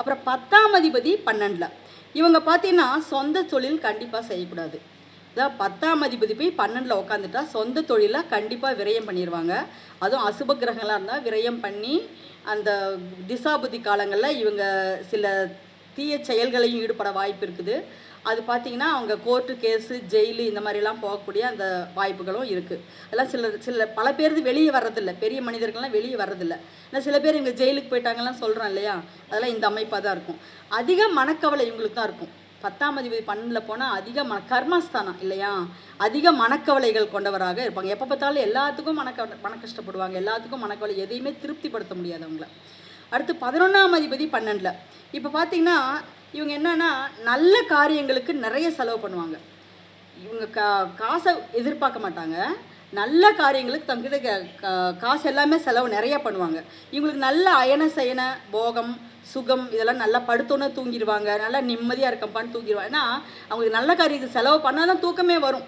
அப்புறம் 10ஆம் அதிபதி 12ல். இவங்க பார்த்தீங்கன்னா சொந்த தொழில் கண்டிப்பாக செய்யக்கூடாது. இதான் 10ஆம் அதிபதி போய் 12ல் உட்காந்துட்டா சொந்த தொழிலை கண்டிப்பாக விரயம் பண்ணிடுவாங்க. அதுவும் அசுப கிரகங்களாக இருந்தால் விரயம் பண்ணி அந்த திசாபுத்தி காலங்களில் இவங்க சில தீய செயல்களையும் ஈடுபட வாய்ப்பு இருக்குது. அது பார்த்தீங்கன்னா அவங்க கோர்ட்டு கேஸு ஜெயிலு இந்த மாதிரிலாம் போகக்கூடிய அந்த வாய்ப்புகளும் இருக்குது. அதெல்லாம் சில பல பேர் வெளியே வர்றதில்ல, பெரிய மனிதர்கள்லாம் வெளியே வர்றதில்ல. ஏன்னா சில பேர் இங்கே ஜெயிலுக்கு போயிட்டாங்கலாம் சொல்கிறோம் இல்லையா, அதெல்லாம் இந்த அமைப்பாக தான் இருக்கும். அதிக மனக்கவலை இவங்களுக்கு தான் இருக்கும். 10ஆம் அதிபதி 12ல் போனால் அதிக கர்மஸ்தானம் இல்லையா, அதிக மனக்கவலைகள் கொண்டவராக இருப்பாங்க. எப்போ பார்த்தாலும் எல்லாத்துக்கும் மன கஷ்டப்படுவாங்க, எல்லாத்துக்கும் மனக்கவலை, எதையுமே திருப்திப்படுத்த முடியாது அவங்கள. அடுத்து 11ஆம் அதிபதி 12ல். இப்போ பார்த்தீங்கன்னா இவங்க என்னன்னா நல்ல காரியங்களுக்கு நிறைய செலவு பண்ணுவாங்க. இவங்க காசை எதிர்பார்க்க மாட்டாங்க. நல்ல காரியங்களுக்கு தங்கிட்ட காசு எல்லாமே செலவு நிறைய பண்ணுவாங்க. இவங்களுக்கு நல்ல அயன சயன போகம் சுகம் இதெல்லாம் நல்லா படுத்தோன்னே தூங்கிடுவாங்க, நல்லா நிம்மதியாக இருக்கப்பான்னு தூங்கிடுவாங்க. ஏன்னா அவங்களுக்கு நல்ல காரியத்துக்கு செலவு பண்ணால் தான் தூக்கமே வரும்.